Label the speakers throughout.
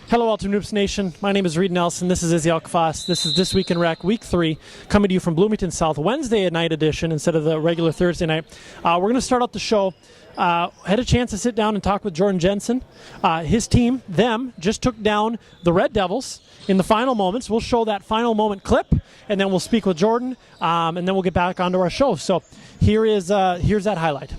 Speaker 1: Hello, Ultimate Noops Nation. My name is Reid Nelson. This is Izzy Elkaffas. This is This Week in Rec, Week 3, coming to you from Bloomington South, Wednesday night edition instead of the regular Thursday night. We're going to start out the show. Had a chance to sit down and talk with Jordan Jensen. His team, them, just took down the Red Devils in the final moments. We'll show that final moment clip, and then we'll speak with Jordan, and then we'll get back onto our show. So here's that highlight.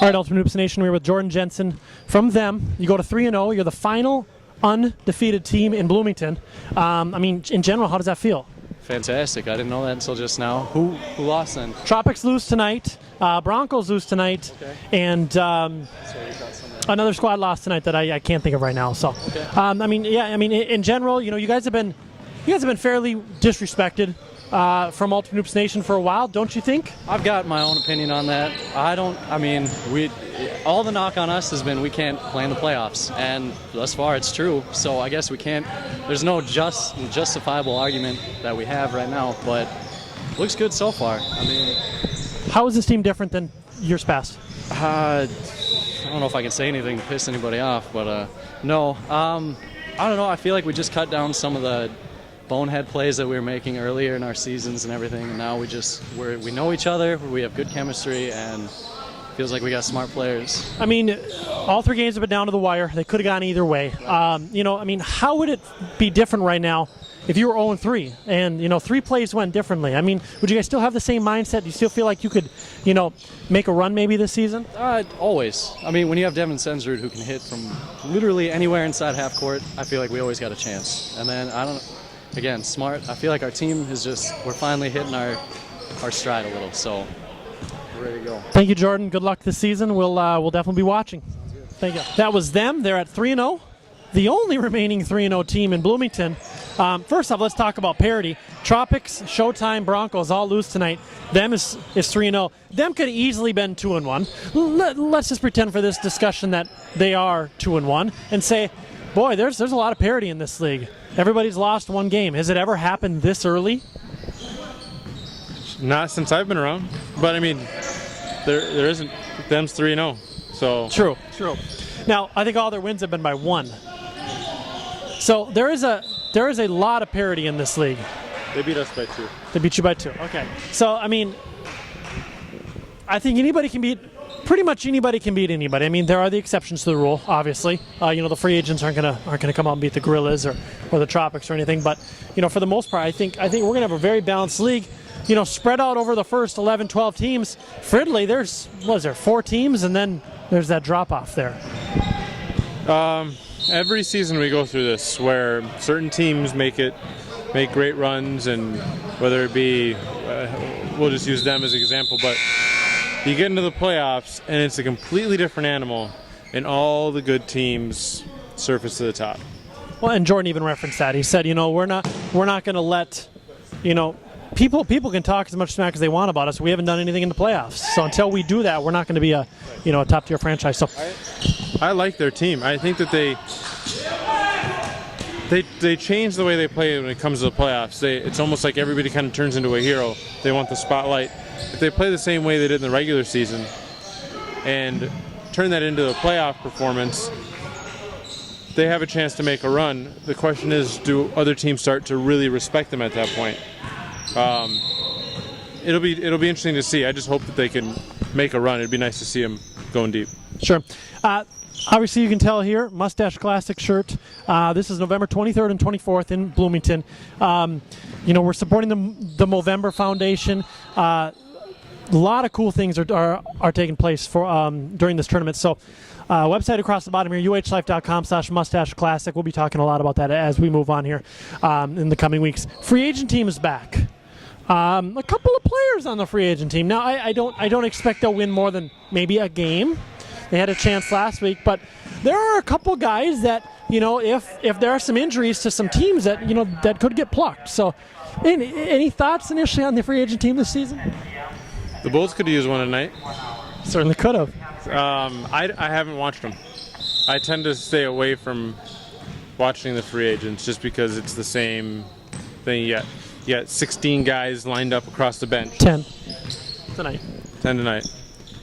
Speaker 1: All right, Ultimate Noops Nation, we're with Jordan Jensen from them. You go to 3-0. You're the final undefeated team in Bloomington. In general, how does that feel?
Speaker 2: Fantastic. I didn't know that until just now. Who lost then?
Speaker 1: Tropics lose tonight. Broncos lose tonight.
Speaker 2: Okay.
Speaker 1: And another squad lost tonight that I can't think of right now. So, okay. In general, you guys have been fairly disrespected from Ultimate Noops Nation for a while, don't you think?
Speaker 2: I've got my own opinion on that. All the knock on us has been we can't play in the playoffs, and thus far it's true. So I guess we can't. There's no justifiable argument that we have right now, but looks good so far.
Speaker 1: How is this team different than years past?
Speaker 2: I don't know if I can say anything to piss anybody off, but no. I don't know. I feel like we just cut down some of the bonehead plays that we were making earlier in our seasons and everything, and now we know each other, we have good chemistry, and feels like we got smart players.
Speaker 1: All 3 games have been down to the wire. They could have gone either way. How would it be different right now if you were 0-3 and 3 plays went differently? Would you guys still have the same mindset? Do you still feel like you could make a run maybe this season?
Speaker 2: Always. When you have Devin Sensrud who can hit from literally anywhere inside half court, I feel like we always got a chance. And then again, smart. I feel like our team we're finally hitting our stride a little, so we're ready to go.
Speaker 1: Thank you, Jordan. Good luck this season. We'll definitely be watching. Thank you. That was them. They're at 3-0. The only remaining 3-0 team in Bloomington. First off, let's talk about parity. Tropics, Showtime, Broncos all lose tonight. Them is 3-0. Them could have easily been 2-1. Let's just pretend for this discussion that they are 2-1 and say, boy, there's a lot of parity in this league. Everybody's lost 1 game. Has it ever happened this early?
Speaker 3: Not since I've been around. But there isn't. Them's 3-0. So
Speaker 1: True. Now, I think all their wins have been by 1. So there is a lot of parity in this league.
Speaker 3: They beat us by 2.
Speaker 1: They beat you by 2. Okay. So I think pretty much anybody can beat anybody. There are the exceptions to the rule, obviously. The free agents aren't gonna come out and beat the Gorillas or the Tropics or anything. But for the most part, I think we're gonna have a very balanced league. Spread out over the first 11, 12 teams. Fridley, there's 4 teams, and then there's that drop off there.
Speaker 3: Every season we go through this where certain teams make great runs, and whether it be we'll just use them as an example, but you get into the playoffs and it's a completely different animal, and all the good teams surface to the top.
Speaker 1: Well, and Jordan even referenced that. He said, we're not going to let, people can talk as much smack as they want about us. We haven't done anything in the playoffs. So until we do that, we're not going to be a top tier franchise. So
Speaker 3: I like their team. I think that they change the way they play when it comes to the playoffs. It's almost like everybody kind of turns into a hero. They want the spotlight. If they play the same way they did in the regular season and turn that into a playoff performance, they have a chance to make a run. The question is, do other teams start to really respect them at that point? It'll be interesting to see. I just hope that they can make a run. It'd be nice to see them going deep.
Speaker 1: Sure. Obviously, you can tell here, Mustache Classic shirt. This is November 23rd and 24th in Bloomington. We're supporting the Movember Foundation. A lot of cool things are taking place for during this tournament. So, website across the bottom here, uhlife.com/mustache classic. We'll be talking a lot about that as we move on here in the coming weeks. Free agent team is back. A couple of players on the free agent team. Now, I don't expect they'll win more than maybe a game. They had a chance last week, but there are a couple guys that, if there are some injuries to some teams that, that could get plucked. So, any thoughts initially on the free agent team this season?
Speaker 3: The Bulls could use one tonight.
Speaker 1: Certainly could have.
Speaker 3: I haven't watched them. I tend to stay away from watching the free agents just because it's the same thing. You got 16 guys lined up across the bench.
Speaker 1: 10 tonight.
Speaker 3: 10 tonight.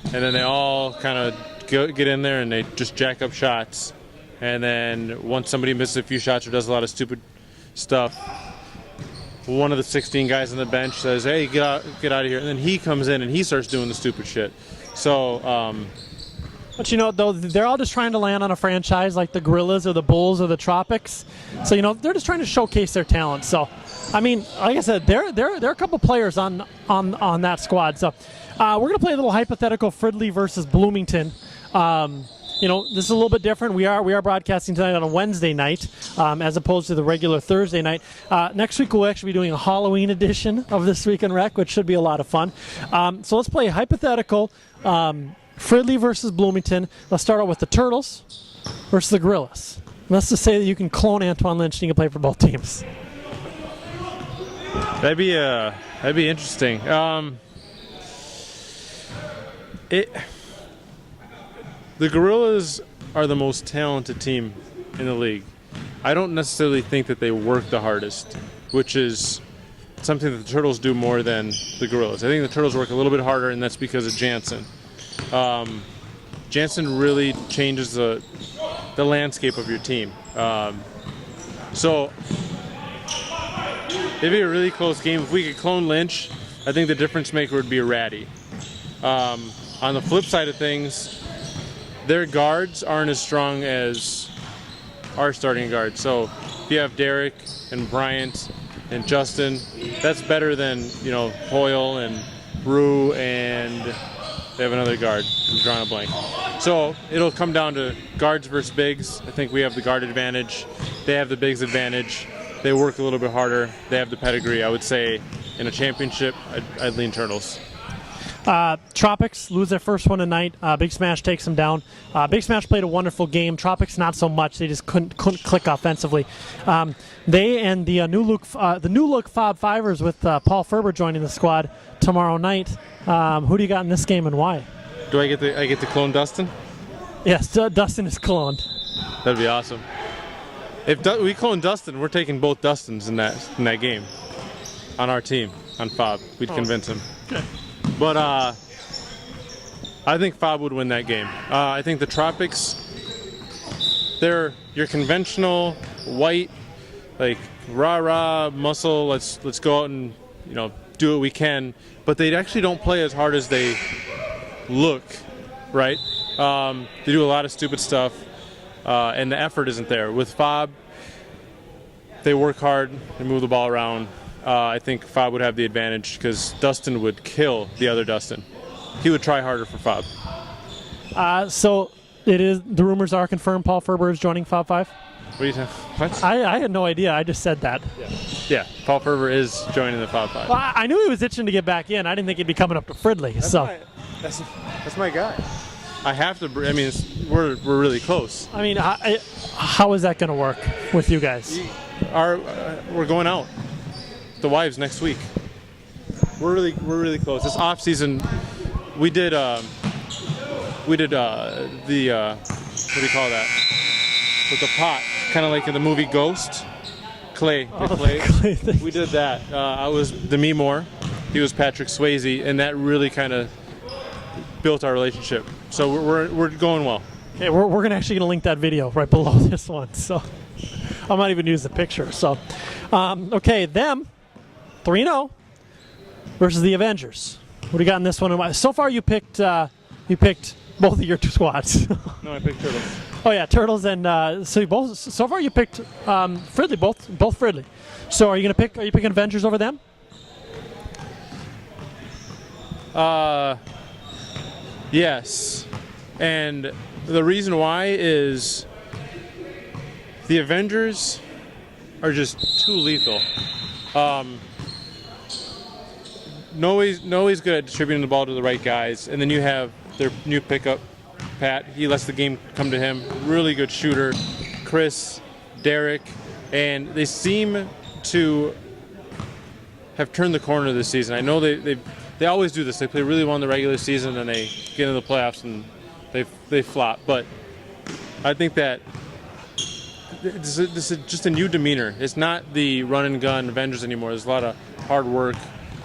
Speaker 3: And then they all kind of get in there and they just jack up shots. And then once somebody misses a few shots or does a lot of stupid stuff, one of the 16 guys on the bench says, hey, get out of here. And then he comes in and he starts doing the stupid shit. So,
Speaker 1: but though, they're all just trying to land on a franchise like the Gorillas or the Bulls or the Tropics. So, they're just trying to showcase their talent. So, I mean, like I said, there are a couple players on that squad. So, we're going to play a little hypothetical Fridley versus Bloomington. This is a little bit different. We are broadcasting tonight on a Wednesday night as opposed to the regular Thursday night. Next week, we'll actually be doing a Halloween edition of This Week in Rec, which should be a lot of fun. So let's play hypothetical Fridley versus Bloomington. Let's start out with the Turtles versus the Gorillas. Let's just say that you can clone Antoine Lynch and you can play for both teams.
Speaker 3: That'd be interesting. The Gorillas are the most talented team in the league. I don't necessarily think that they work the hardest, which is something that the Turtles do more than the Gorillas. I think the Turtles work a little bit harder, and that's because of Jansen. Jansen really changes the landscape of your team. So it'd be a really close game. If we could clone Lynch, I think the difference maker would be Ratty. On the flip side of things, their guards aren't as strong as our starting guards. So if you have Derek and Bryant and Justin, that's better than Hoyle and Rue, and they have another guard. I'm drawing a blank. So it'll come down to guards versus bigs. I think we have the guard advantage. They have the bigs advantage. They work a little bit harder. They have the pedigree. I would say in a championship, I'd lean Turtles.
Speaker 1: Tropics lose their first one tonight. Big Smash takes them down. Big Smash played a wonderful game. Tropics not so much. They just couldn't click offensively. They and the new look Fob Fivers with Paul Ferber joining the squad tomorrow night. Who do you got in this game and why?
Speaker 3: Do I get to clone Dustin?
Speaker 1: Yes, Dustin is cloned.
Speaker 3: That'd be awesome. If we clone Dustin, we're taking both Dustins in that game on our team on Fob. We'd convince him.
Speaker 1: Okay.
Speaker 3: But I think Fob would win that game. I think the Tropics, they're your conventional white, like rah muscle. Let's go out and do what we can. But they actually don't play as hard as they look, right? They do a lot of stupid stuff, and the effort isn't there. With Fob, they work hard, they move the ball around. I think Fob would have the advantage because Dustin would kill the other Dustin. He would try harder for Fob.
Speaker 1: So the rumors are confirmed Paul Ferber is joining Fob 5?
Speaker 3: What do you think? What?
Speaker 1: I had no idea. I just said that.
Speaker 3: Yeah, Paul Ferber is joining the Fob 5.
Speaker 1: Well, I knew he was itching to get back in. I didn't think he'd be coming up to Fridley.
Speaker 3: That's my guy. I have to. I mean, we're really close.
Speaker 1: I mean, how is that going to work with you guys?
Speaker 3: We're going out. The wives next week. We're really close. This off season, we did the what do you call that? With the pot, kind of like in the movie Ghost. Clay. We did that. I was Demi Moore. He was Patrick Swayze, and that really kind of built our relationship. So we're going well.
Speaker 1: Okay, we're actually gonna link that video right below this one. So I might even use the picture. So okay, them 3-0 versus the Avengers. What do you got in this one? So far, you picked both of your two squads.
Speaker 3: No, I picked Turtles.
Speaker 1: Oh yeah, Turtles and so far you picked Fridley, both Fridley. So are you picking Avengers over them?
Speaker 3: Yes, and the reason why is the Avengers are just too lethal. Noe's good at distributing the ball to the right guys, and then you have their new pickup, Pat. He lets the game come to him. Really good shooter. Chris, Derek, and they seem to have turned the corner this season. I know they've they always do this. They play really well in the regular season, and they get into the playoffs and they flop. But I think that this is just a new demeanor. It's not the run and gun Avengers anymore. There's a lot of hard work,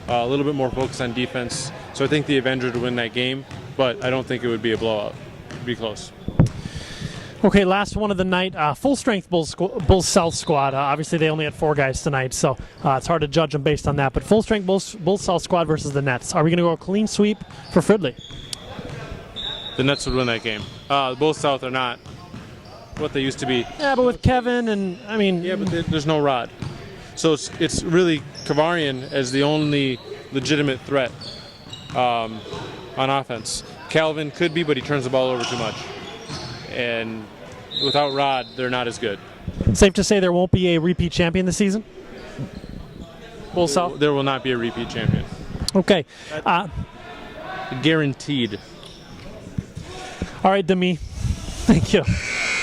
Speaker 3: a little bit more focus on defense. So I think the Avengers would win that game, but I don't think it would be a blowout. It'd be close.
Speaker 1: Okay, last one of the night. Full-strength Bulls South squad. Obviously, they only had 4 guys tonight, so it's hard to judge them based on that. But full-strength Bulls South squad versus the Nets. Are we going to go a clean sweep for Fridley?
Speaker 3: The Nets would win that game. The Bulls South are not what they used to be.
Speaker 1: Yeah, but with Kevin and, I mean...
Speaker 3: Yeah, but there's no Rod. So it's really Kavarian as the only legitimate threat on offense. Calvin could be, but he turns the ball over too much. And without Rod, they're not as good.
Speaker 1: Safe to say there won't be a repeat champion this season? Bulls South?
Speaker 3: There will not be a repeat champion.
Speaker 1: Okay.
Speaker 3: Guaranteed.
Speaker 1: All right, Demi. Thank you.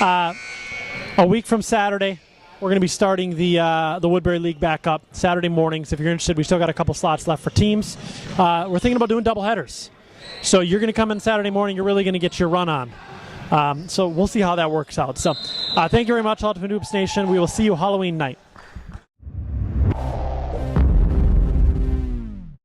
Speaker 1: A week from Saturday, we're going to be starting the Woodbury League back up Saturday mornings. If you're interested, we still got a couple slots left for teams. We're thinking about doing double headers. So you're going to come in Saturday morning. You're really going to get your run on. So we'll see how that works out. So thank you very much, Ultimate Hoops Nation. We will see you Halloween night.